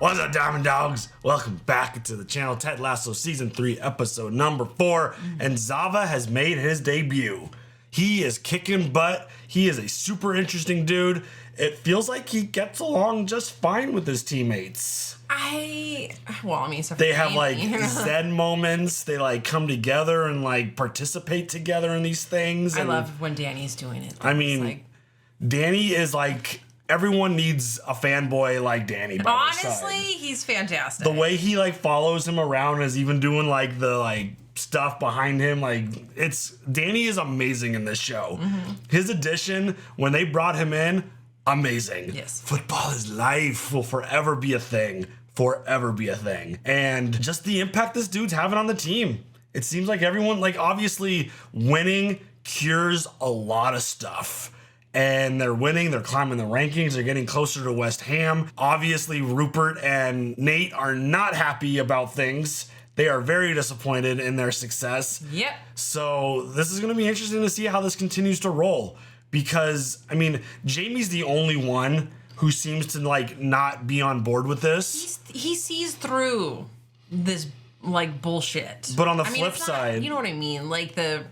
What's up, Diamond Dogs? Welcome back to the channel. Ted Lasso Season 3, Episode number 4. And Zava has made his debut. He is kicking butt. He is a super interesting dude. It feels like he gets along just fine with his teammates. They have like Zen moments. They like come together and like participate together in these things. I love when Danny's doing it. I mean, Danny is like... Everyone needs a fanboy like Danny. Honestly, he's fantastic. The way he like follows him around is even doing like the like stuff behind him. Like Danny is amazing in this show. Mm-hmm. His addition when they brought him in, amazing. Yes. Football is life will forever be a thing. Forever be a thing. And just the impact this dude's having on the team. It seems like everyone, like obviously winning cures a lot of stuff. And they're winning, they're climbing the rankings, they're getting closer to West Ham. Obviously, Rupert and Nate are not happy about things. They are very disappointed in their success. Yep. So this is going to be interesting to see how this continues to roll. Because, I mean, Jamie's the only one who seems to, like, not be on board with this. He sees through this, like, bullshit. But on the flip side... You know what I mean? Like the...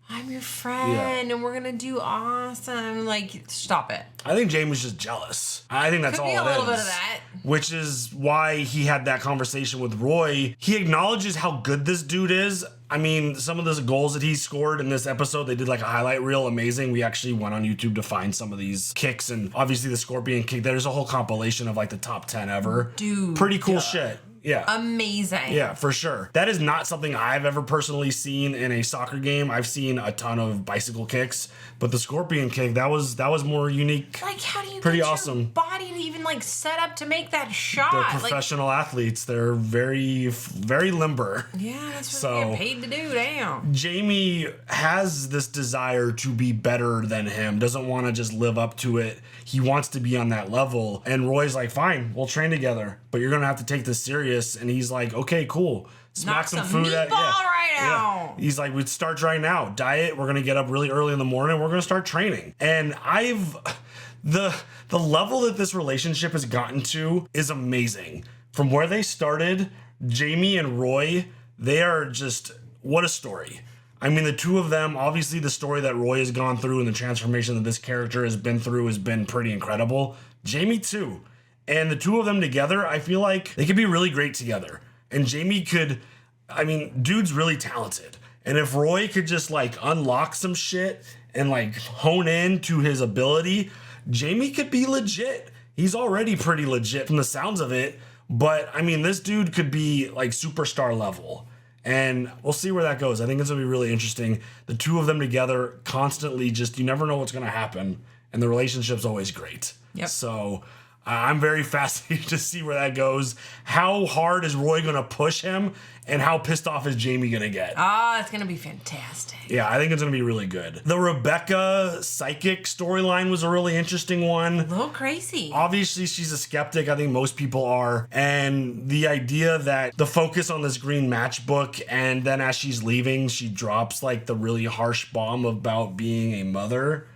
I'm your friend, and we're gonna do awesome. Like, stop it. I think Jamie's just jealous. I think that's all it is. Could be a little bit of that. Which is why he had that conversation with Roy. He acknowledges how good this dude is. I mean, some of the goals that he scored in this episode, they did like a highlight reel, amazing. We actually went on YouTube to find some of these kicks, and obviously the scorpion kick. There's a whole compilation of like the top 10 ever. Dude. Pretty cool shit. Yeah. Amazing. Yeah, for sure. That is not something I've ever personally seen in a soccer game. I've seen a ton of bicycle kicks, but the scorpion kick, that was more unique. Like, how do you pretty get awesome. your body to even like set up to make that shot? They're professional athletes. They're very, very limber. Yeah, that's what they get paid to do. Damn. Jamie has this desire to be better than him. Doesn't want to just live up to it. He wants to be on that level. And Roy's like, fine, we'll train together, but you're gonna have to take this serious. And he's like, okay, cool. Smack some food at right now. Yeah. He's like, we start right now. Diet. We're gonna get up really early in the morning. We're gonna start training. And the level that this relationship has gotten to is amazing. From where they started, Jamie and Roy, they are just, what a story. I mean, the two of them, obviously the story that Roy has gone through and the transformation that this character has been through has been pretty incredible. Jamie too. And the two of them together, I feel like they could be really great together. And Jamie could, I mean, dude's really talented. And if Roy could just like unlock some shit and like hone in to his ability, Jamie could be legit. He's already pretty legit from the sounds of it. But I mean, this dude could be like superstar level. And we'll see where that goes. I think it's going to be really interesting. The two of them together constantly just, you never know what's going to happen. And the relationship's always great. Yep. So I'm very fascinated to see where that goes. How hard is Roy going to push him? And how pissed off is Jamie going to get? It's going to be fantastic. Yeah, I think it's going to be really good. The Rebecca psychic storyline was a really interesting one. A little crazy. Obviously, she's a skeptic. I think most people are. And the idea that the focus on this green matchbook, and then as she's leaving, she drops like the really harsh bomb about being a mother.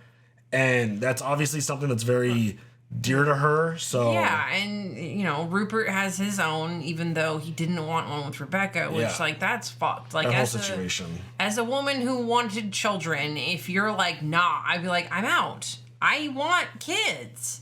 And that's obviously something that's very dear to her. So yeah, and you know, Rupert has his own, even though he didn't want one with Rebecca, which like that's fucked. Like, that whole situation. As a woman who wanted children, if you're like, nah, I'd be like, I'm out. I want kids.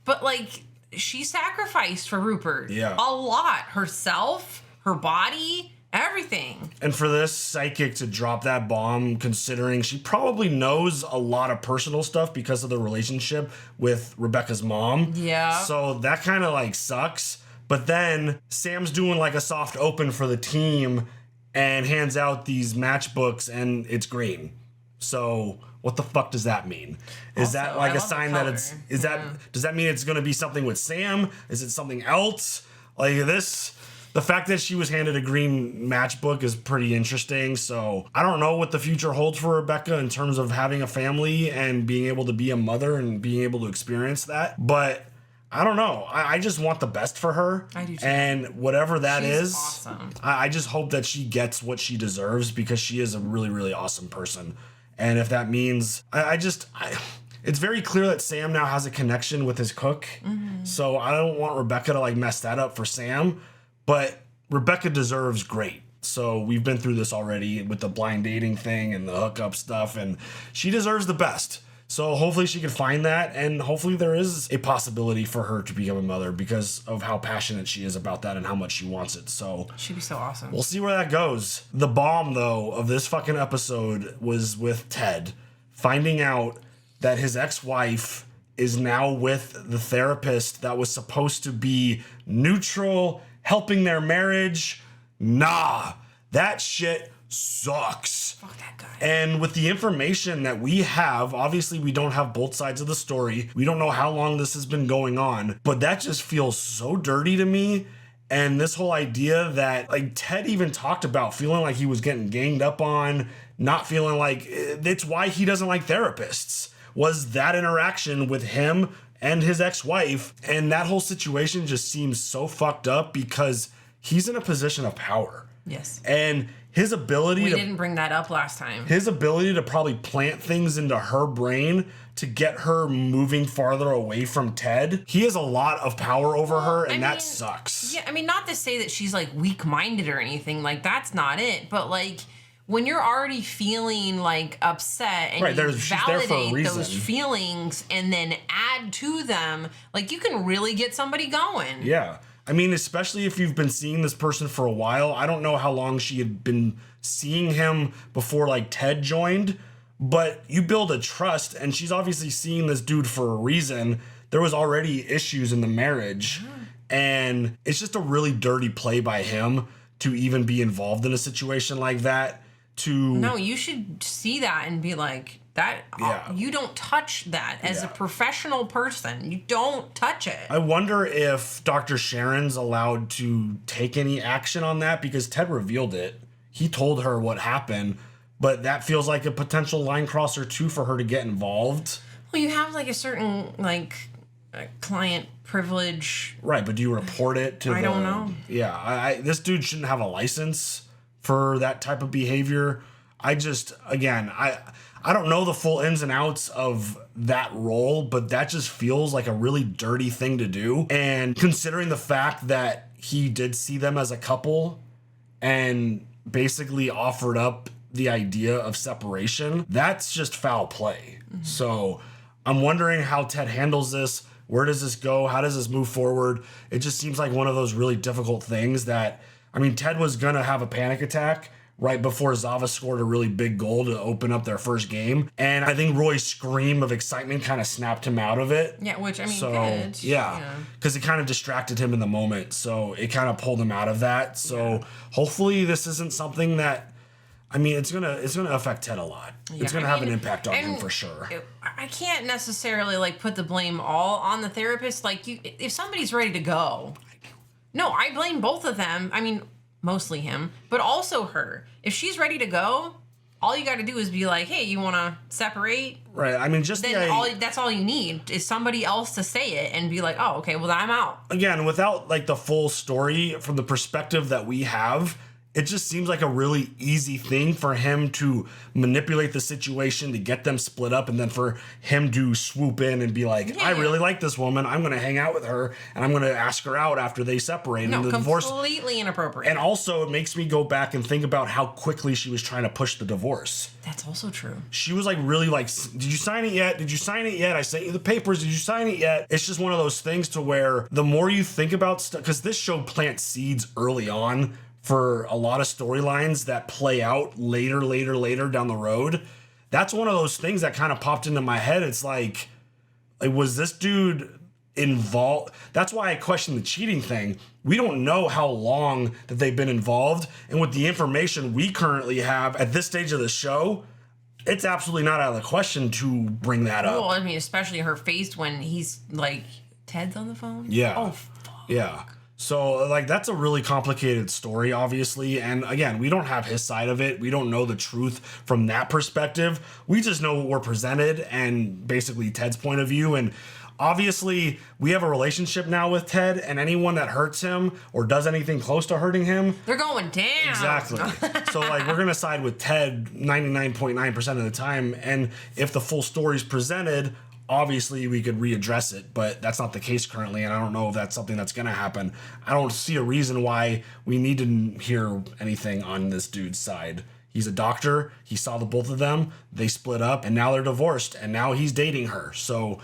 But like, she sacrificed for Rupert. Yeah. A lot. Herself, her body, everything. And for this psychic to drop that bomb, considering she probably knows a lot of personal stuff because of the relationship with Rebecca's mom. Yeah. So that kind of like sucks. But then Sam's doing like a soft open for the team and hands out these matchbooks and it's green. So what the fuck does that mean? Is Also, that like I a love sign the that color. it's, does that mean it's going to be something with Sam? Is it something else? Like this... The fact that she was handed a green matchbook is pretty interesting. So I don't know what the future holds for Rebecca in terms of having a family and being able to be a mother and being able to experience that. But I don't know. I just want the best for her. I do too. And whatever that is, awesome. I just hope that she gets what she deserves because she is a really, really awesome person. And if that means, it's very clear that Sam now has a connection with his cook. So I don't want Rebecca to like mess that up for Sam, but Rebecca deserves great. So we've been through this already with the blind dating thing and the hookup stuff, and she deserves the best. So hopefully she can find that, and hopefully there is a possibility for her to become a mother because of how passionate she is about that and how much she wants it. So she'd be so awesome. We'll see where that goes. The bomb, though, of this fucking episode was with Ted finding out that his ex-wife is now with the therapist that was supposed to be neutral, helping their marriage. Nah, that shit sucks. Fuck that guy. And with the information that we have, obviously we don't have both sides of the story. We don't know how long this has been going on, but that just feels so dirty to me. And this whole idea that, like, Ted even talked about feeling like he was getting ganged up on, not feeling like it's why he doesn't like therapists, was that interaction with him and his ex-wife. And that whole situation just seems so fucked up because he's in a position of power. Yes. And his ability we didn't bring that up last time. His ability to probably plant things into her brain to get her moving farther away from Ted. He has a lot of power over her, and that sucks. Yeah, I mean, not to say that she's like weak-minded or anything. Like, that's not it. But like, when you're already feeling like upset and you validate those feelings and then add to them, like, you can really get somebody going. Yeah. I mean, especially if you've been seeing this person for a while. I don't know how long she had been seeing him before, like, Ted joined, but you build a trust, and she's obviously seeing this dude for a reason. There was already issues in the marriage, and it's just a really dirty play by him to even be involved in a situation like that. No, you should see that and be like, you don't touch that as a professional person. You don't touch it. I wonder if Dr. Sharon's allowed to take any action on that, because Ted revealed it. He told her what happened, but that feels like a potential line crosser too for her to get involved. Well, you have like a certain like client privilege. Right, but do you report it to I don't know. Yeah, this dude shouldn't have a license for that type of behavior. I don't know the full ins and outs of that role, but that just feels like a really dirty thing to do. And considering the fact that he did see them as a couple and basically offered up the idea of separation, that's just foul play. Mm-hmm. So I'm wondering how Ted handles this. Where does this go? How does this move forward? It just seems like one of those really difficult things that, I mean, Ted was going to have a panic attack right before Zava scored a really big goal to open up their first game. And I think Roy's scream of excitement kind of snapped him out of it. Yeah, which, I mean, good. Yeah, because it kind of distracted him in the moment. So it kind of pulled him out of that. So hopefully this isn't something that, I mean, it's gonna affect Ted a lot. Yeah, it's gonna have an impact on him for sure. I can't necessarily like put the blame all on the therapist. Like, if somebody's ready to go, no, I blame both of them. I mean, mostly him, but also her. If she's ready to go, all you got to do is be like, "Hey, you want to separate?" Right. I mean, that's all you need is somebody else to say it and be like, "Oh, okay, well, then I'm out." Again, without like the full story from the perspective that we have, it just seems like a really easy thing for him to manipulate the situation to get them split up, and then for him to swoop in and be like, I really like this woman. I'm going to hang out with her, and I'm going to ask her out after they separate. No, and the completely inappropriate. And also, it makes me go back and think about how quickly she was trying to push the divorce. That's also true. She was like, really like, did you sign it yet? Did you sign it yet? I sent you the papers. Did you sign it yet? It's just one of those things to where the more you think about stuff, because this show plants seeds early on for a lot of storylines that play out later down the road. That's one of those things that kind of popped into my head. It's like, was this dude involved? That's why I question the cheating thing. We don't know how long that they've been involved. And with the information we currently have at this stage of the show, it's absolutely not out of the question to bring that up. Well, I mean, especially her face when he's like, Ted's on the phone? Yeah. Oh, fuck. Yeah. So, like, that's a really complicated story, obviously. And again, we don't have his side of it. We don't know the truth from that perspective. We just know what we're presented and basically Ted's point of view. And obviously, we have a relationship now with Ted, and anyone that hurts him or does anything close to hurting him, they're going down. Exactly. So, like, we're going to side with Ted 99.9% of the time. And if the full story's presented, obviously we could readdress it, but that's not the case currently, and I don't know if that's something that's going to happen. I don't see a reason why we need to hear anything on this dude's side. He's a doctor. He saw the both of them. They split up, and now they're divorced, and now he's dating her. So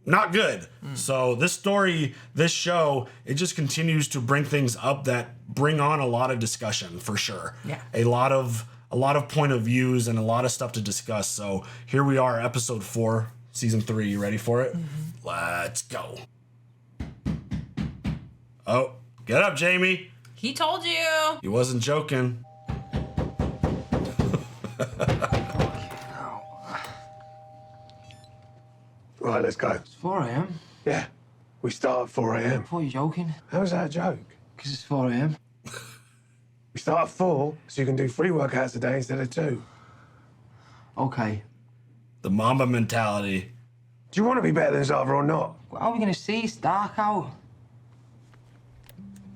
not good. So this story, this show, it just continues to bring things up that bring on a lot of discussion for sure. Yeah. A lot of point of views and a lot of stuff to discuss. So here we are, episode 4, season 3. You ready for it? Let's go. Oh, get up, Jamie. He told you. He wasn't joking. Right, let's go. It's 4 a.m. Yeah, we start at 4 a.m. I thought you were joking. How's that a joke? Because it's 4 a.m. We start at 4, so you can do 3 workouts a day instead of 2. Okay. The Mamba mentality. Do you want to be better than Zava or not? Well, how are we going to see? It's dark out.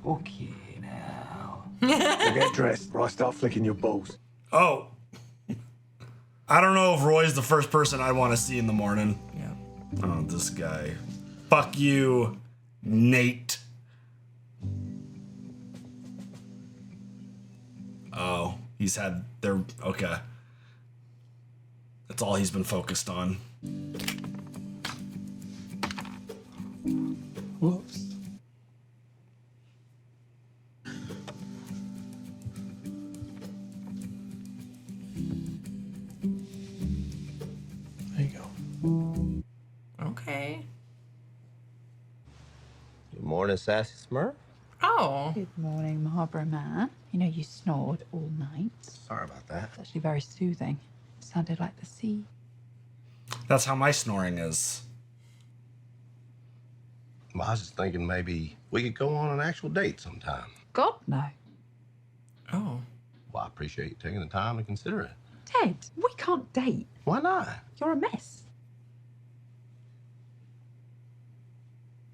Okay, now. So get dressed, or I start flicking your balls. Oh. I don't know if Roy's the first person I'd want to see in the morning. Yeah. Oh, this guy. Fuck you, Nate. Oh, he's had their... Okay. That's all he's been focused on. Whoops. There you go. Okay. Good morning, Sassy Smurf. Oh. Good morning, Marlborough Man. You know, you snored all night. Sorry about that. It's actually very soothing. It sounded like the sea. That's how my snoring is. Well, I was just thinking maybe we could go on an actual date sometime. God, no. Oh. Well, I appreciate you taking the time to consider it. Ted, we can't date. Why not? You're a mess.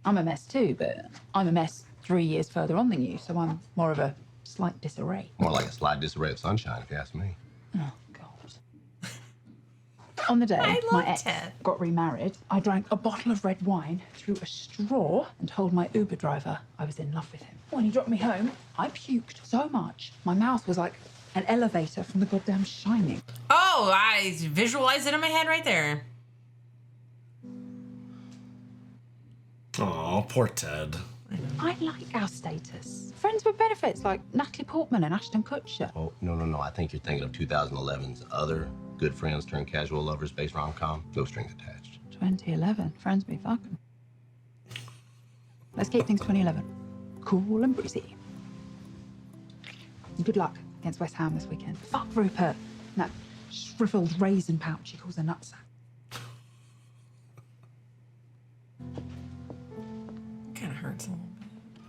I'm a mess too, but I'm a mess 3 years further on than you, so I'm more of a slight disarray. More like a slight disarray of sunshine, if you ask me. Oh, God. On the day I my love ex Ted. got remarried, I drank a bottle of red wine through a straw and told my Uber driver I was in love with him. When he dropped me home, I puked so much. My mouth was like an elevator from the goddamn Shining. Oh, I visualized it in my head right there. Oh, poor Ted. I like our status. Friends with benefits like Natalie Portman and Ashton Kutcher. Oh, no. I think you're thinking of 2011's other good friends turned casual lovers based rom-com. No strings attached. 2011. Friends be fucking. Let's keep things 2011. Cool and breezy. Good luck against West Ham this weekend. Fuck Rupert and that shriveled raisin pouch he calls a nutsack. Kind of hurts a little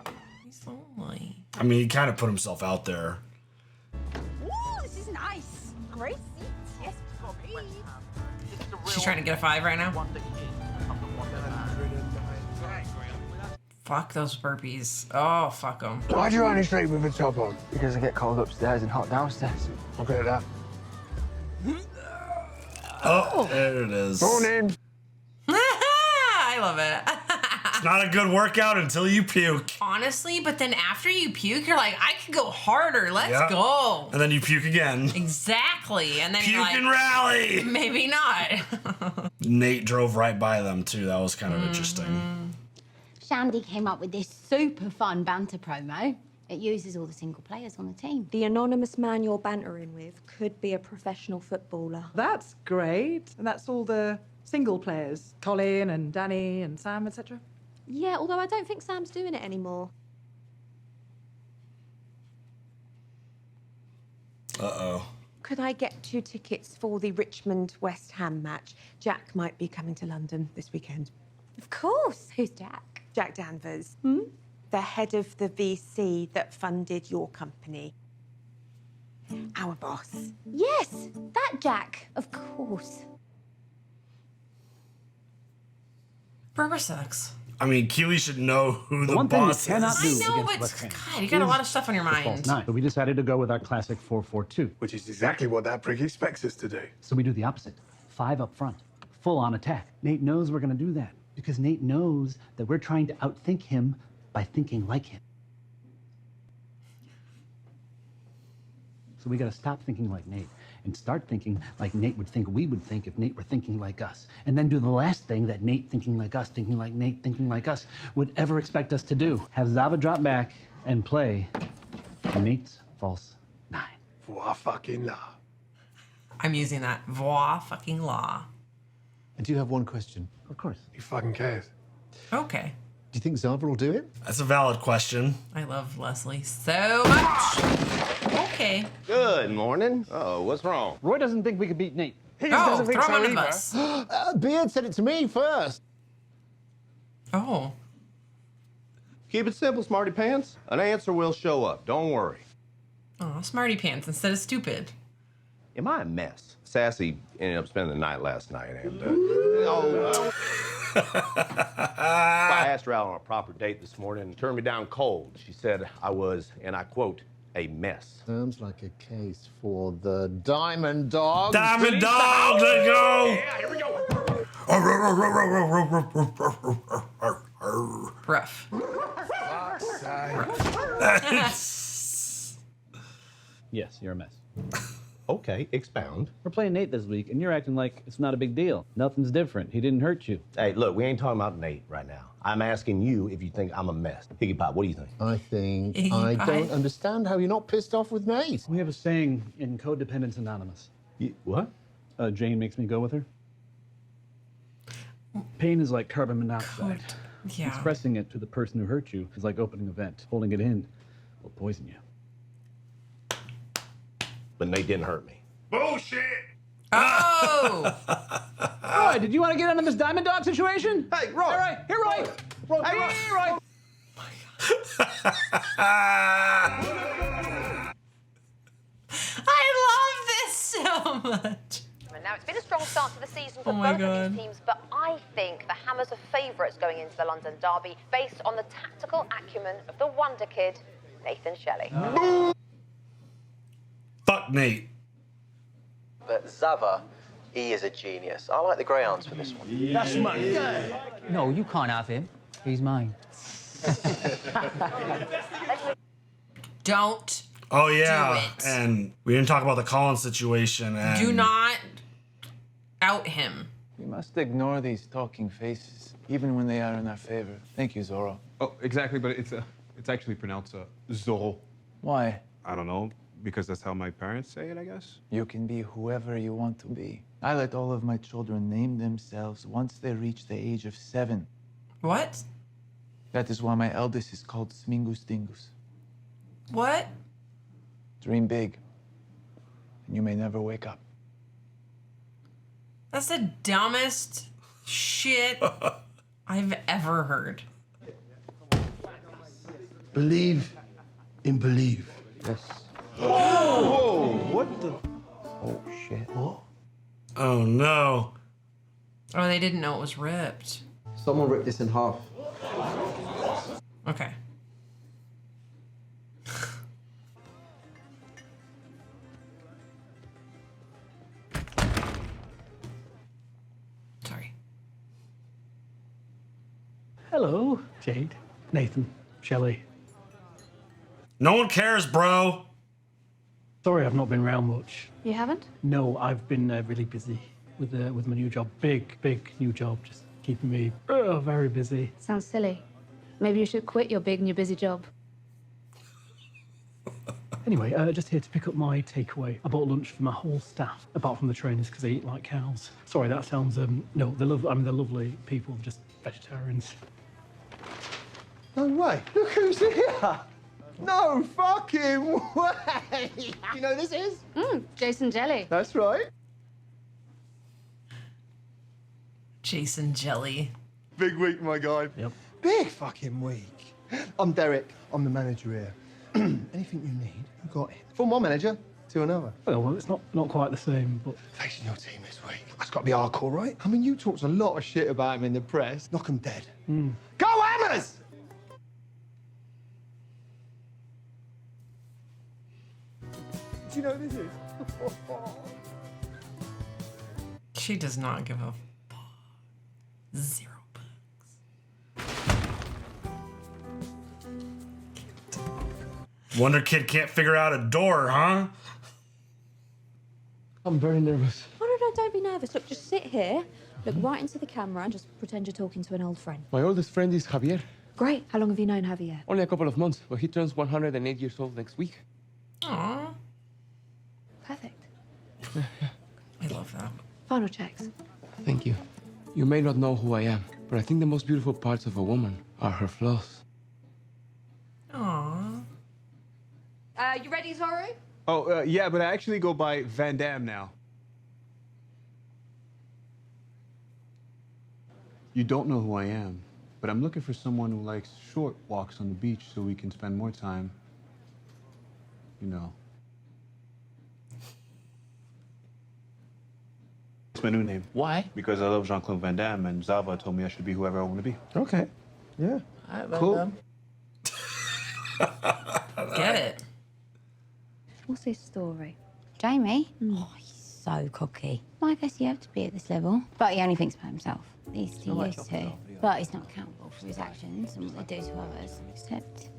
bit. He's lonely. I mean, he kind of put himself out there. Ooh, this is nice. Great seats. Yes, for me. She's trying to get a 5 right now. Fuck those burpees. Oh, fuck them. Why'd you only sleep with the top on? Because I get cold upstairs and hot downstairs. I'll get that. Oh, there it is. Morning. I love it. It's not a good workout until you puke. Honestly, but then after you puke, you're like, I could go harder. Let's Yep. go. And then you puke again. Exactly. And then Puke you're like, and rally. maybe not. Nate drove right by them too. That was kind of interesting. Shandy came up with this super fun banter promo. It uses all the single players on the team. The anonymous man you're bantering with could be a professional footballer. That's great. And that's all the single players, Colin and Danny and Sam, etc. Yeah, although I don't think Sam's doing it anymore. Uh-oh. Could I get 2 tickets for the Richmond West Ham match? Jack might be coming to London this weekend. Of course. Who's Jack? Jack Danvers, the head of the VC that funded your company. Our boss. Yes, that Jack. Of course. Burger sucks. I mean, Keely should know who the one thing you boss cannot is. do I know, against but West Ham God, you got a lot of stuff on your false mind. nine. So we decided to go with our classic 4-4-2. Which is exactly what that prick expects us to do. So we do the opposite. 5 up front, full-on attack. Nate knows we're going to do that because Nate knows that we're trying to outthink him by thinking like him. So we got to stop thinking like Nate and start thinking like Nate would think we would think if Nate were thinking like us. And then do the last thing that Nate thinking like us, thinking like Nate, thinking like us would ever expect us to do. Have Zava drop back and play Nate's false nine. Voila fucking la. I'm using that. Voila fucking law. I do have one question. Of course. Who fucking cares? Okay. Do you think Zava will do it? That's a valid question. I love Leslie so much. Okay. Good morning. Oh, what's wrong? Roy doesn't think we could beat Nate. Oh, throw him under the bus. Beard said it to me first. Oh. Keep it simple, smarty pants. An answer will show up. Don't worry. Oh, smarty pants instead of stupid. Am I a mess? Sassy ended up spending the night last night, and I asked her out on a proper date this morning and turned me down cold. She said I was, and I quote, a mess. Sounds like a case for the Diamond Dogs. Diamond Dogs, let's go! Yeah, here we go. Rough. Yes, you're a mess. Okay, expound. We're playing Nate this week, and you're acting like it's not a big deal. Nothing's different. He didn't hurt you. Hey, look, we ain't talking about Nate right now. I'm asking you if you think I'm a mess. Higgy Pop, what do you think? I think Iggy I pie. don't understand how you're not pissed off with Nate. We have a saying in Codependence Anonymous. What? Jane makes me go with her. Pain is like carbon monoxide. Yeah. Expressing it to the person who hurt you is like opening a vent. Holding it in will poison you. But Nate didn't hurt me. Bullshit. Oh. Roy, did you want to get into this Diamond Dog situation? Hey, Roy! All right, here, Roy! Hey, Roy! I love this so much. Now, it's been a strong start to the season for Oh my both of God. these teams, but I think the Hammers are favourites going into the London Derby based on the tactical acumen of the wonder kid, Nathan Shelley. Fuck Nate. But Zava, he is a genius. I like the greyhounds for this one. That's my guy. No, you can't have him. He's mine. Don't Oh yeah, do it. and we didn't talk about the Collins situation. And Do not out him. We must ignore these talking faces, even when they are in our favor. Thank you, Zorro. Oh, exactly, but it's actually pronounced Zorro. Why? I don't know, because that's how my parents say it, I guess. You can be whoever you want to be. I let all of my children name themselves once they reach the age of 7. What? That is why my eldest is called Smingus Dingus. What? Dream big, and you may never wake up. That's the dumbest shit I've ever heard. Believe in believe. Yes. Whoa! What the? Oh, shit. What? Oh no. Oh, they didn't know it was ripped. Someone ripped this in half. Okay. Sorry. Hello, Jade, Nathan, Shelley. No one cares, bro. Sorry I've not been around much. You haven't? No, I've been really busy with my new job. Big new job, just keeping me very busy. Sounds silly. Maybe you should quit your big new busy job. Anyway, just here to pick up my takeaway. I bought lunch for my whole staff, apart from the trainers, because they eat like cows. Sorry, that sounds, no, they're lovely people, just vegetarians. No way. Look who's here. No fucking way. You know who this is? Jason Jelly. That's right. Jason Jelly. Big week, my guy. Yep. Big fucking week. I'm Derek. I'm the manager here. Anything you need, you got it. From one manager to another. Well, it's not quite the same, but... Facing your team this week. That's got to be hardcore, right? I mean, you talked a lot of shit about him in the press. Knock him dead. Go Hammers! Do you know who this is? She does not give a fuck. 0 Wonder Kid can't figure out a door, huh? I'm very nervous. Oh, no, don't be nervous. Look, just sit here, look right into the camera and just pretend you're talking to an old friend. My oldest friend is Javier. Great. How long have you known Javier? Only a couple of months, but he turns 108 years old next week. Aww. Perfect. I love that. Final checks. Thank you. You may not know who I am, but I think the most beautiful parts of a woman are her flaws. Aww. You ready, Zoru? Oh, yeah, but I actually go by Van Damme now. You don't know who I am, but I'm looking for someone who likes short walks on the beach so we can spend more time, you know. It's my new name. Why? Because I love Jean-Claude Van Damme, and Zava told me I should be whoever I want to be. Okay. Yeah. Cool. Get it. What's his story? Jamie? Oh, he's so cocky. Well, I guess you have to be at this level. But he only thinks about himself. At least he used to. But he's not accountable for his actions and what they do to others. Except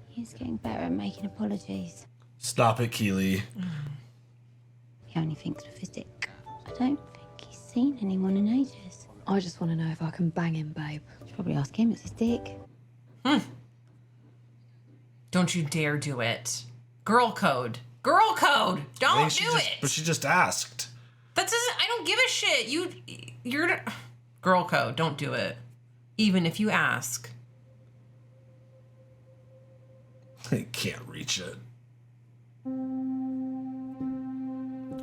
he's getting better at making apologies. Stop it, Keely. He only thinks with his dick. I don't think he's seen anyone in ages. I just want to know if I can bang him, babe. Should probably ask him. It's his dick. Don't you dare do it. Girl code. Girl code. Don't do it. But she just asked. That doesn't. I don't give a shit. You're. Girl code. Don't do it. Even if you ask. I can't reach it.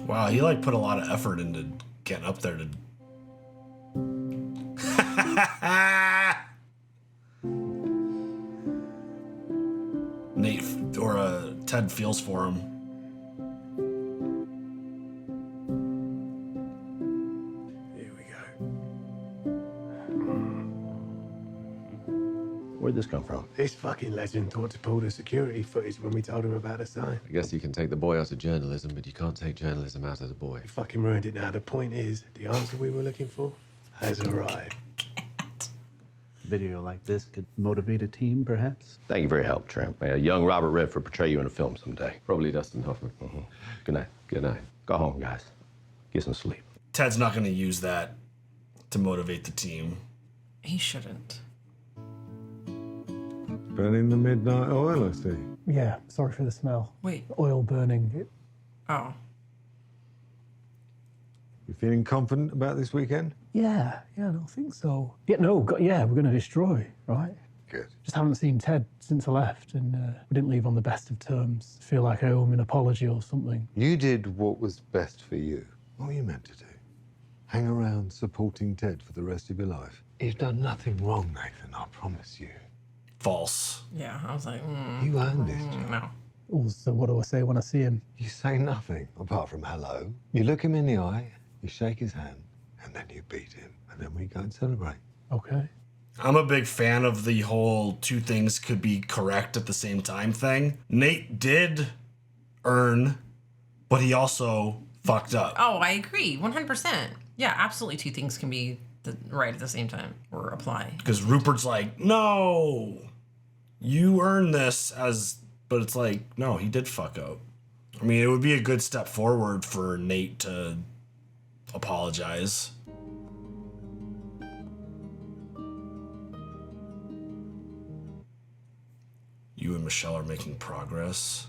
Wow, he like put a lot of effort into getting up there to. Nate or Ted feels for him. Here we go. Where'd this come from? This fucking legend thought to pull the security footage when we told him about the sign. I guess you can take the boy out of journalism, but you can't take journalism out of the boy. You fucking ruined it now. The point is, the answer we were looking for has arrived. Video like this could motivate a team, perhaps? Thank you for your help, Tramp. May a young Robert Redford portray you in a film someday. Probably Dustin Hoffman. Good night. Good night. Go home, guys. Get some sleep. Ted's not going to use that to motivate the team. He shouldn't. Burning the midnight oil, I see. Yeah, sorry for the smell. Wait. Oil burning. Oh. You feeling confident about this weekend? Yeah, I don't think so. Yeah, no, we're going to destroy, right? Good. Just haven't seen Ted since I left, and we didn't leave on the best of terms. Feel like I owe him an apology or something. You did what was best for you. What were you meant to do? Hang around supporting Ted for the rest of your life? You've done nothing wrong, Nathan, I promise you. False. Yeah, I was like, You earned this job. No. Also, what do I say when I see him? You say nothing apart from hello. You look him in the eye, you shake his hand, and then you beat him. And then we go and celebrate. Okay. I'm a big fan of the whole two things could be correct at the same time thing. Nate did earn, but he also fucked up. Oh, I agree. 100%. Yeah, absolutely. Two things can be right at the same time or apply. Because Rupert's like, no, you earned this but it's like, no, he did fuck up. I mean, it would be a good step forward for Nate to apologize. You and Michelle are making progress.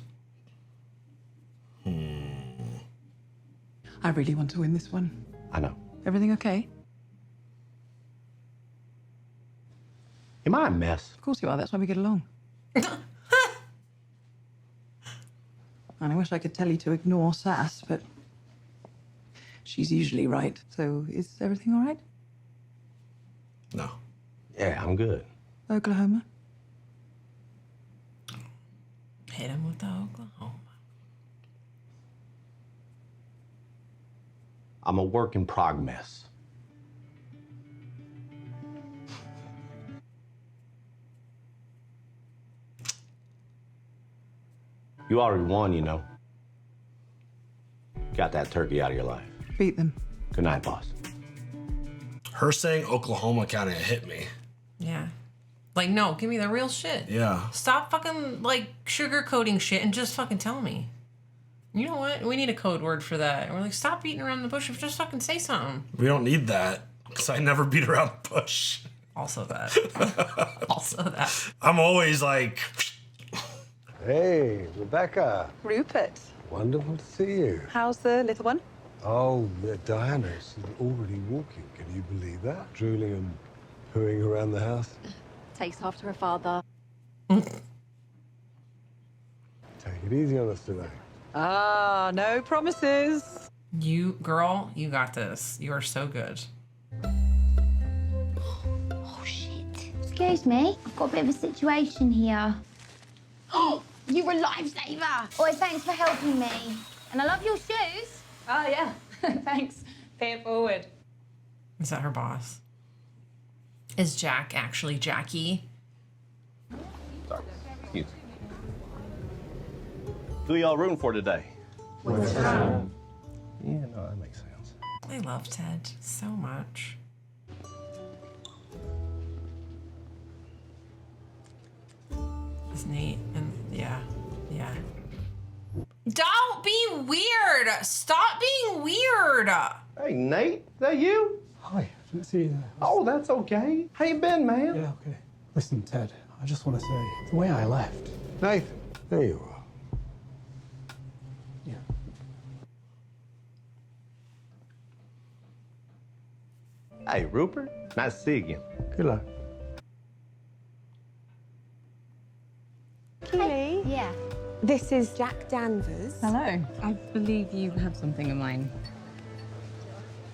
I really want to win this one. I know. Everything okay? Am I a mess? Of course you are. That's why we get along. And I wish I could tell you to ignore Sass, but she's usually right. So is everything all right? No. Yeah, I'm good. Oklahoma? Hit him with the Oklahoma. I'm a work in progress. You already won, you know. Got that turkey out of your life. Beat them. Good night, boss. Her saying Oklahoma kind of hit me. Yeah. Like, no, give me the real shit. Yeah. Stop fucking, like, sugarcoating shit and just fucking tell me. You know what? We need a code word for that. And we're like, stop beating around the bush. Just fucking say something. We don't need that, because I never beat around the bush. Also that. Also that. I'm always like... Hey, Rebecca. Rupert, Wonderful to see you. how's the little one? Oh, Diana, she's already walking. Can you believe that? Drooling and pooing around the house. Takes after her father. Take it easy on us today. Ah, no promises. You, girl, you got this. You are so good. Oh, shit. Excuse me, I've got a bit of a situation here. Oh, you're a lifesaver. Oh, thanks for helping me. And I love your shoes. Oh, yeah. Thanks. Pay it forward. Is that her boss? Is Jack actually Jackie? Sorry. Excuse me. Who y'all rooting for today? West Ham. Yeah, no, that makes sense. I love Ted so much. It's Nate and yeah. Don't be weird! Stop being weird! Hey, Nate, is that you? Hi, didn't see you. Oh, that's okay. How you been, man? Yeah, okay. Listen, Ted, I just want to say, the way I left. Nathan, there you are. Hey, Rupert. Nice to see you again. Good luck. Keely? Yeah. This is Jack Danvers. Hello. I believe you have something in mind.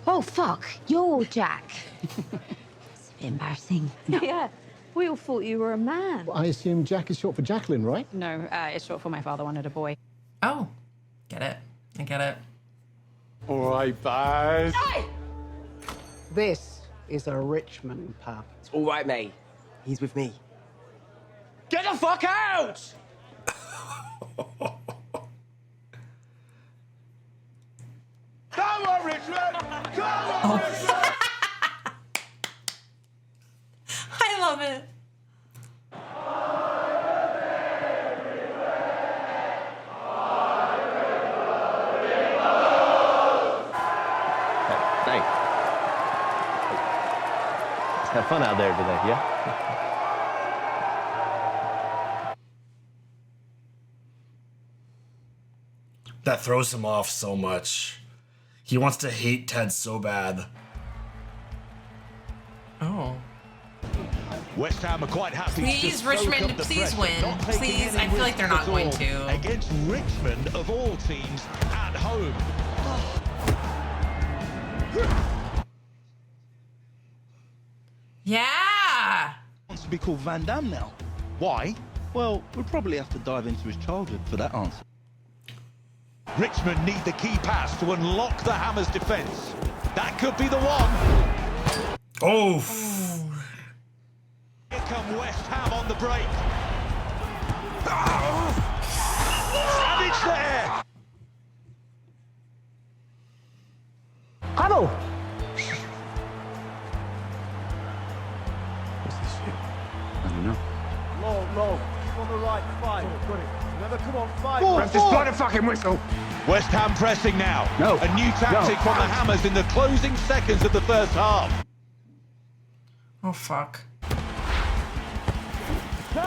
Oh, fuck. You're Jack. It's a bit embarrassing. Yeah. We all thought you were a man. Well, I assume Jack is short for Jacqueline, right? No, it's short for my father wanted a boy. Oh, get it. I get it. All right, boys. Hey! This is a Richmond pub. It's all right, mate. He's with me. Get the fuck out! Come on, Richmond! Come on, Richmond! I love it. Hey. Let's have fun out there today, yeah? That throws him off so much. He wants to hate Ted so bad. Oh. West Ham are quite happy Please, to soak Richmond, up the please pressure, win. not taking Please, any I feel like they're risks not at going all to. Against Richmond, of all teams, at home. Yeah! Wants to be called Van Damme now. Why? Well, we'll probably have to dive into his childhood for that answer. Richmond need the key pass to unlock the Hammers' defence. That could be the one. Oh. Here come West Ham on the break. And it's there. Hello. What's this shit? I don't know. Low. Keep on the right, 5. Got it. Remember, come on, 5. Ref, just blow the fucking whistle. West Ham pressing now. No. A new tactic No. from the Hammers in the closing seconds of the first half. Oh, fuck. No.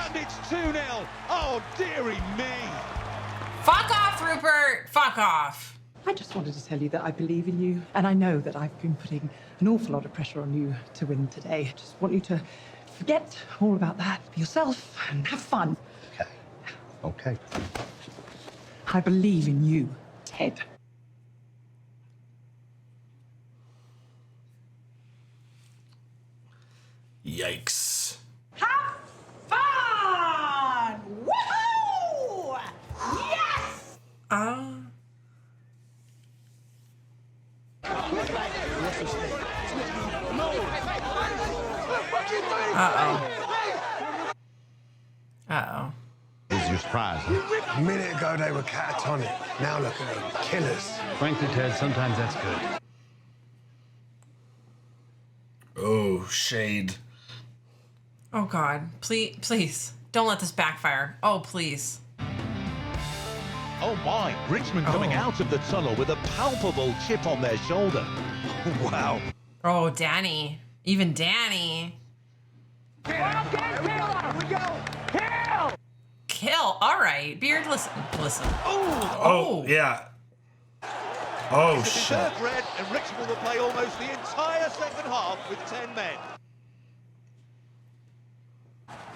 And it's 2-0. Oh, dearie me. Fuck off, Rupert! Fuck off. I just wanted to tell you that I believe in you, and I know that I've been putting an awful lot of pressure on you to win today. I just want you to forget all about that, be yourself, and have fun. Okay. I believe in you, Ted. Yikes. Have fun! Woohoo! Yes! Uh-oh. This is your surprise, huh? A minute ago they were catatonic. Now look at them, killers. Frankly, Ted, sometimes that's good. Oh, shade. Oh God, please, don't let this backfire. Oh, please. Oh my, Richmond coming out of the tunnel with a palpable chip on their shoulder. Wow. Oh, Danny. Even Danny. Kill. All right, Beard. Listen. Oh, yeah. Oh It's a shit. deserved red, and Richmond will play almost the entire second half with 10 men.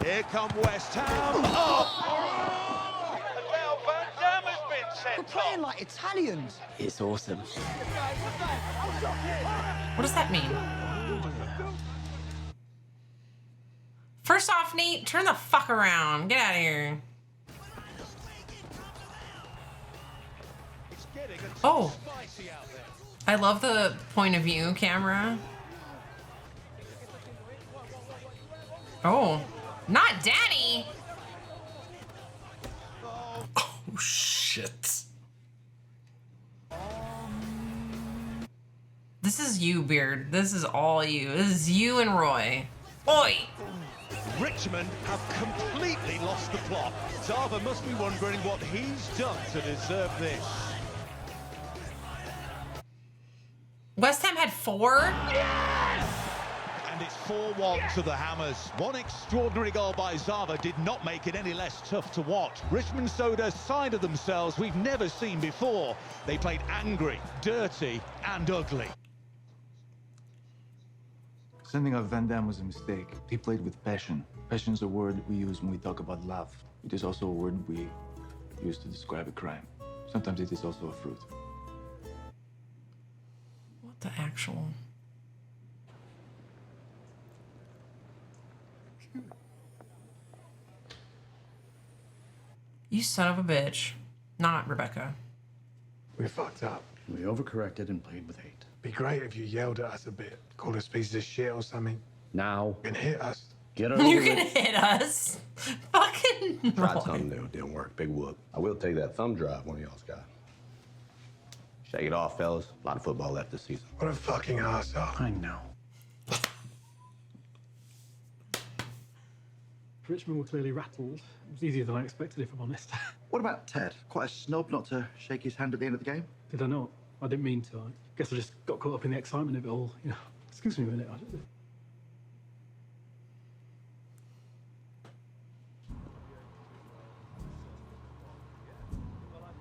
Here come West Ham. Oh! And now Van Dam has been sent off. We're playing like Italians. It's awesome. What does that mean? First off, Nate, turn the fuck around. Get out of here. Oh. I love the point of view camera. Oh. Not Danny. Oh shit. This is you, Beard. This is all you. This is you and Roy. Oi! Richmond have completely lost the plot. Zava must be wondering what he's done to deserve this. West Ham had 4? And it's 4-1 to the Hammers. One extraordinary goal by Zava did not make it any less tough to watch. Richmond showed a side of themselves we've never seen before. They played angry, dirty, and ugly. Sending out Van Dam was a mistake. He played with passion. Passion is a word we use when we talk about love. It is also a word we use to describe a crime. Sometimes it is also a fruit. What the actual... You son of a bitch. Not Rebecca. We fucked up. We overcorrected and played with hate. Be great if you yelled at us a bit. Called us pieces of shit or something. Now. You can hit us. Get You can hit us. Fucking Tried Roy. something new. Didn't work. Big whoop. I will take that thumb drive one of y'all's got. Shake it off, fellas. A lot of football left this season. What a fucking arsehole. I know. Richmond were clearly rattled. It was easier than I expected, if I'm honest. What about Ted? Quite a snob not to shake his hand at the end of the game. Did I not? I didn't mean to. I guess I just got caught up in the excitement of it all. You know, excuse me a minute.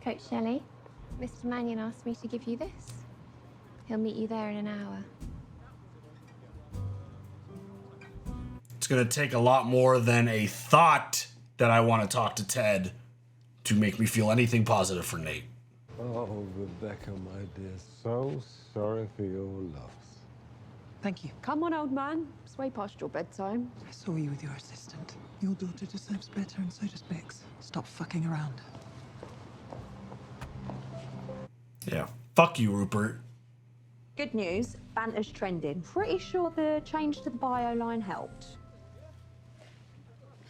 Coach Shelley, Mr. Mannion asked me to give you this. He'll meet you there in an hour. It's gonna take a lot more than a thought that I want to talk to Ted to make me feel anything positive for Nate. Oh, Rebecca, my dear, so sorry for your loss. Thank you. Come on, old man. It's way past your bedtime. I saw you with your assistant. Your daughter deserves better, and so does Bix. Stop fucking around. Yeah. Fuck you, Rupert. Good news, banter's trending. Pretty sure the change to the bio line helped.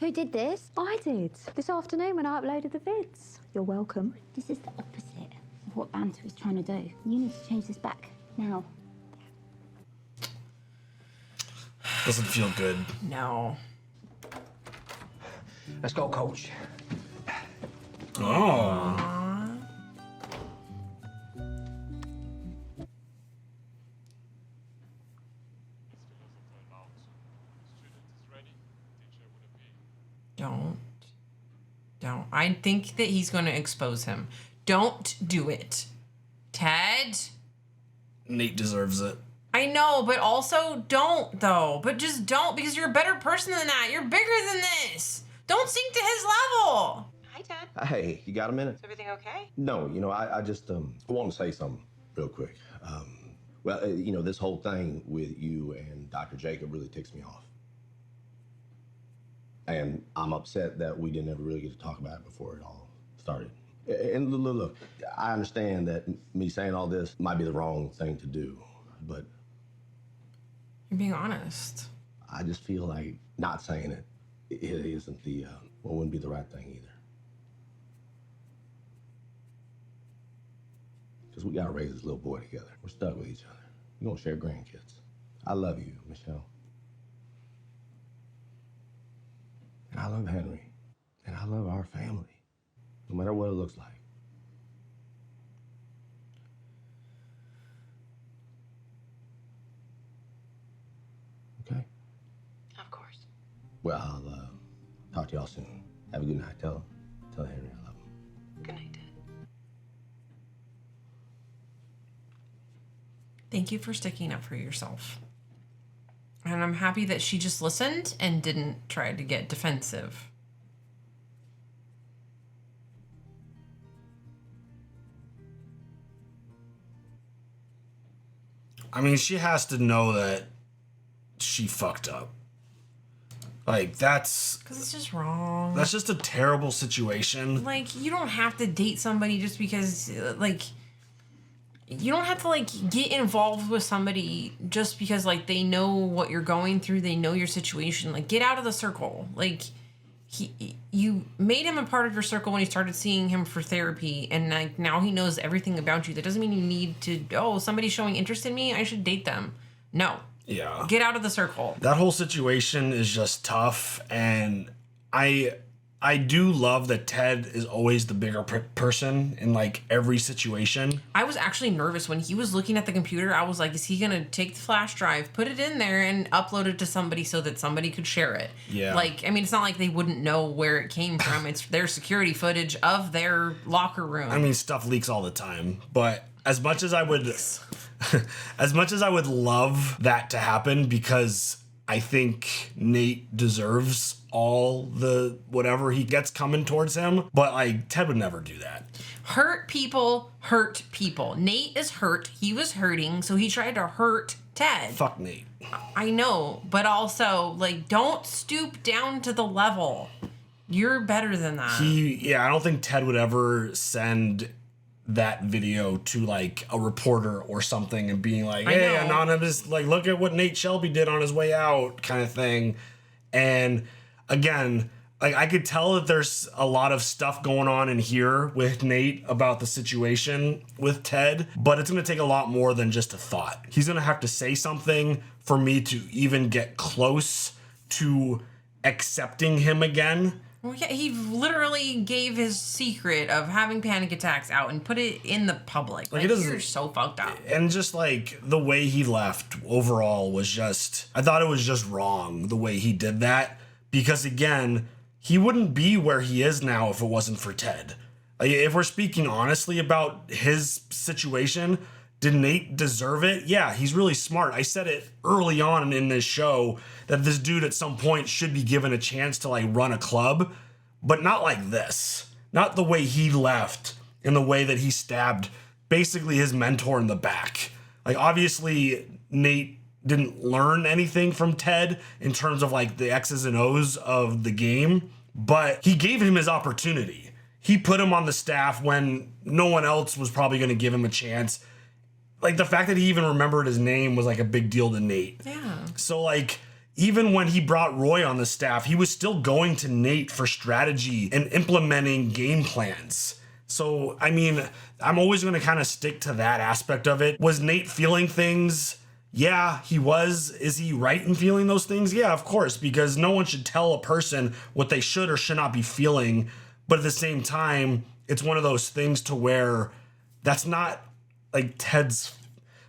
Who did this? I did. This afternoon when I uploaded the vids. You're welcome. This is the opposite of what banter is trying to do. You need to change this back now. Doesn't feel good. No. Let's go, coach. Oh. Don't. I think that he's going to expose him. Don't do it. Ted? Nate deserves it. I know, but also don't, though. But just don't, because you're a better person than that. You're bigger than this. Don't sink to his level. Hi, Ted. Hey, you got a minute? Is everything okay? No, I just want to say something real quick. Well, this whole thing with you and Dr. Jacob really ticks me off. And I'm upset that we didn't ever really get to talk about it before it all started. And look, I understand that me saying all this might be the wrong thing to do, but You're being honest. I just feel like not saying it isn't wouldn't be the right thing either. Because we gotta raise this little boy together. We're stuck with each other. We're gonna share grandkids. I love you, Michelle. And I love Henry. And I love our family, no matter what it looks like. Okay? Of course. Well, I'll talk to y'all soon. Have a good night. Tell Henry I love him. Good night, Dad. Thank you for sticking up for yourself. And I'm happy that she just listened and didn't try to get defensive. I mean, she has to know that she fucked up. Like, that's... Because it's just wrong. That's just a terrible situation. Like, you don't have to date somebody just because, like... You don't have to, like, get involved with somebody just because, like, they know what you're going through. They know your situation. Like, get out of the circle. Like, you made him a part of your circle when you started seeing him for therapy. And, like, now he knows everything about you. That doesn't mean you need to, oh, somebody's showing interest in me, I should date them. No. Yeah. Get out of the circle. That whole situation is just tough. And I do love that Ted is always the bigger person in, like, every situation. I was actually nervous when he was looking at the computer. I was like, is he going to take the flash drive, put it in there, and upload it to somebody so that somebody could share it? Yeah. Like, I mean, it's not like they wouldn't know where it came from. It's their security footage of their locker room. I mean, stuff leaks all the time. But as much as I would... as much as I would love that to happen, because I think Nate deserves all the whatever he gets coming towards him, but like Ted would never do that. Hurt people hurt people. Nate is hurt. He was hurting, so he tried to hurt Ted. Fuck Nate. I know, but also, like, don't stoop down to the level. You're better than that. I don't think Ted would ever send that video to like a reporter or something and being like, hey, anonymous, like, look at what Nate Shelby did on his way out, kind of thing. And again, like, I could tell that there's a lot of stuff going on in here with Nate about the situation with Ted, but it's going to take a lot more than just a thought. He's going to have to say something for me to even get close to accepting him again. Well, yeah, he literally gave his secret of having panic attacks out and put it in the public. Like, you're so fucked up. And just, like, the way he left overall was just... I thought it was just wrong, the way he did that. Because, again, he wouldn't be where he is now if it wasn't for Ted. Like, if we're speaking honestly about his situation, did Nate deserve it? Yeah, he's really smart. I said it early on in this show that this dude at some point should be given a chance to, like, run a club, but not like this. Not the way he left and the way that he stabbed basically his mentor in the back. Like, obviously, Nate didn't learn anything from Ted in terms of, like, the X's and O's of the game, but he gave him his opportunity. He put him on the staff when no one else was probably going to give him a chance. Like, the fact that he even remembered his name was, like, a big deal to Nate. Yeah. So, like, even when he brought Roy on the staff, he was still going to Nate for strategy and implementing game plans. So, I mean, I'm always going to kind of stick to that aspect of it. Was Nate feeling things? Yeah, he was. Is he right in feeling those things? Yeah, of course, because no one should tell a person what they should or should not be feeling. But at the same time, it's one of those things to where that's not like Ted's...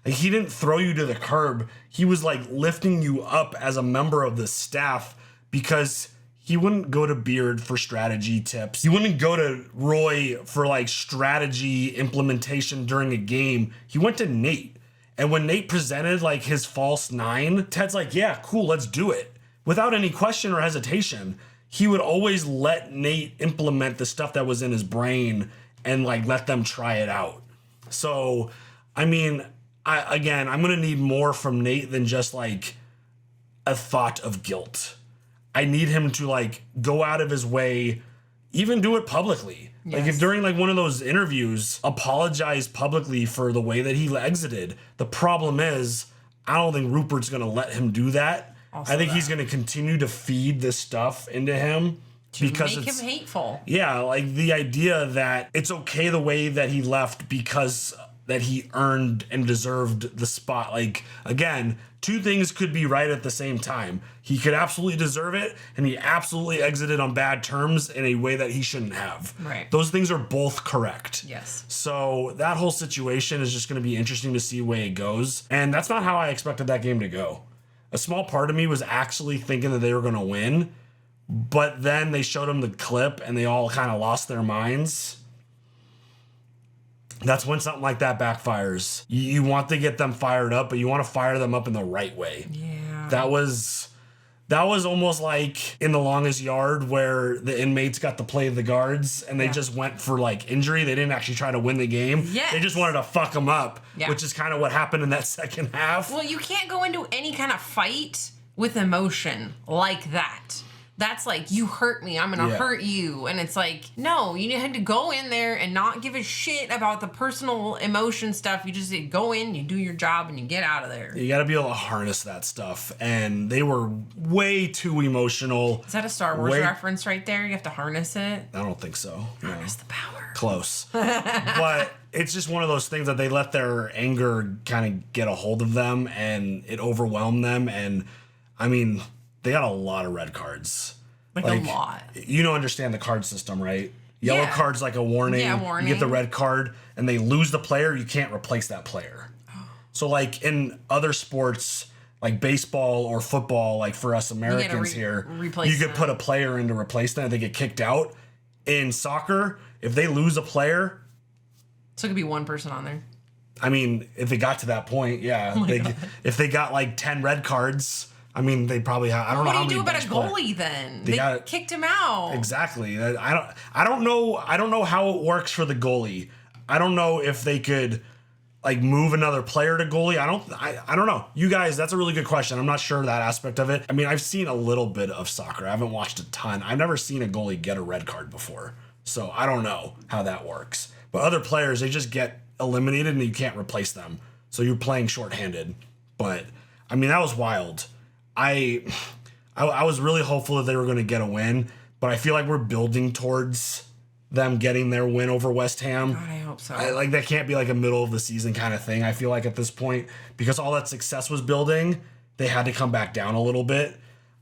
Like, he didn't throw you to the curb. He was, like, lifting you up as a member of the staff because he wouldn't go to Beard for strategy tips. He wouldn't go to Roy for, like, strategy implementation during a game. He went to Nate. And when Nate presented, like, his false 9, Ted's like, yeah, cool, let's do it. Without any question or hesitation. He would always let Nate implement the stuff that was in his brain and, like, let them try it out. So, I mean... I'm going to need more from Nate than just, like, a thought of guilt. I need him to, like, go out of his way, even do it publicly. Yes. Like, if during, like, one of those interviews, apologize publicly for the way that he exited. The problem is, I don't think Rupert's going to let him do that. I think he's going to continue to feed this stuff into him. Because make him hateful. Yeah, like, the idea that it's okay the way that he left because that he earned and deserved the spot. Like, again, two things could be right at the same time. He could absolutely deserve it, and he absolutely exited on bad terms in a way that he shouldn't have. Right. Those things are both correct. Yes. So that whole situation is just going to be interesting to see where it goes. And that's not how I expected that game to go. A small part of me was actually thinking that they were going to win, but then they showed them the clip and they all kind of lost their minds. That's when something like that backfires. You want to get them fired up, but you want to fire them up in the right way. Yeah. That was almost like in The Longest Yard where the inmates got to play the guards and they just went for like injury. They didn't actually try to win the game. Yes. They just wanted to fuck them up, Yeah. which is kind of what happened in that second half. Well, you can't go into any kind of fight with emotion like that. That's like, you hurt me, I'm gonna hurt you. And it's like, no, you had to go in there and not give a shit about the personal emotion stuff. You just go in, you do your job, and you get out of there. You got to be able to harness that stuff. And they were way too emotional. Is that a Star Wars reference right there? You have to harness it? I don't think so. Harness the power. Close. But it's just one of those things that they let their anger kind of get a hold of them and it overwhelmed them. And I mean, they got a lot of red cards. Like a lot. You don't understand the card system, right? Yellow card's like a warning. Yeah, warning. You get the red card and they lose the player, you can't replace that player. So like in other sports, like baseball or football, like for us Americans here, you could put a player in to replace them if they get kicked out. In soccer, if they lose a player... So it could be one person on there. I mean, if it got to that point, yeah. If they got like 10 red cards... I mean, they probably have. I don't know how many. What do you do about a goalie then? They kicked him out. Exactly. I don't know how it works for the goalie. I don't know if they could like move another player to goalie. I don't know. You guys, that's a really good question. I'm not sure that aspect of it. I mean, I've seen a little bit of soccer. I haven't watched a ton. I've never seen a goalie get a red card before. So I don't know how that works. But other players, they just get eliminated and you can't replace them. So you're playing shorthanded. But I mean, that was wild. I was really hopeful that they were going to get a win, but I feel like we're building towards them getting their win over West Ham. God, I hope so. Like that can't be like a middle of the season kind of thing. I feel like at this point, because all that success was building, they had to come back down a little bit.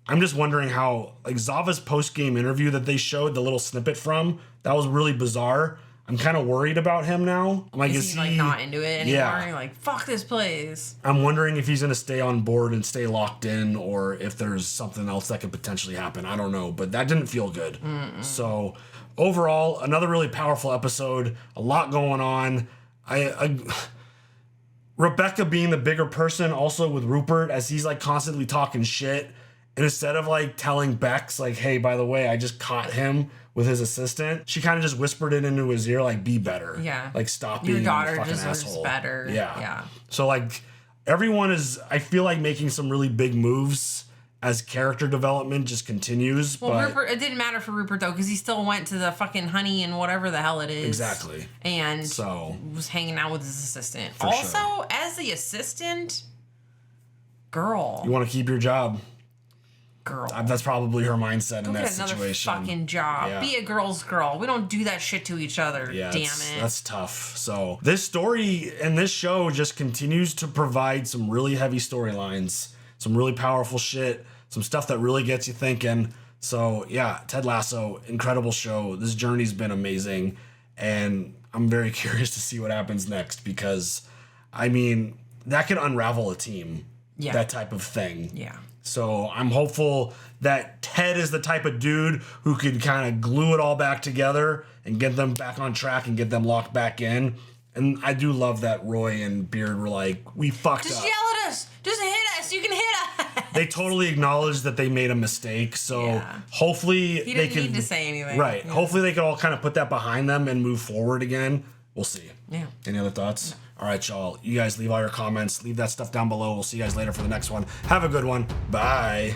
I'm just wondering how like Zava's post-game interview that they showed, the little snippet from, that was really bizarre. I'm kind of worried about him now. I'm like, is he like not into it anymore? Yeah. You're like, fuck this place. I'm wondering if he's going to stay on board and stay locked in or if there's something else that could potentially happen. I don't know, but that didn't feel good. So overall, another really powerful episode, a lot going on. Rebecca being the bigger person also with Rupert as he's like constantly talking shit. And instead of like telling Bex like, hey, by the way, I just caught him with his assistant, she kind of just whispered it into his ear like, be better. Yeah. Like stop Your being daughter a fucking deserves asshole. better. Yeah. So like everyone is, I feel like making some really big moves as character development just continues. Well, but Rupert, it didn't matter for Rupert though, because he still went to the fucking Honey and whatever the hell it is. Exactly. And so was hanging out with his assistant. For Also, sure. as the assistant, girl. You want to keep your job. Girl. That's probably her mindset Go in that get another situation. fucking job. Yeah. Be a girl's girl. We don't do that shit to each other. Yeah, Damn it. That's tough. So this story and this show just continues to provide some really heavy storylines, some really powerful shit, some stuff that really gets you thinking. So yeah, Ted Lasso, incredible show. This journey's been amazing, and I'm very curious to see what happens next because, I mean, that could unravel a team. Yeah. That type of thing. Yeah. So I'm hopeful that Ted is the type of dude who could kind of glue it all back together and get them back on track and get them locked back in. And I do love that Roy and Beard were like, we fucked Just up. yell at us. Just hit us. You can hit us. They totally acknowledged that they made a mistake. So hopefully He they didn't can need to say anything. Right. Yeah. Hopefully they can all kind of put that behind them and move forward again. We'll see. Yeah. Any other thoughts? No. All right, y'all. You guys leave all your comments. Leave that stuff down below. We'll see you guys later for the next one. Have a good one. Bye.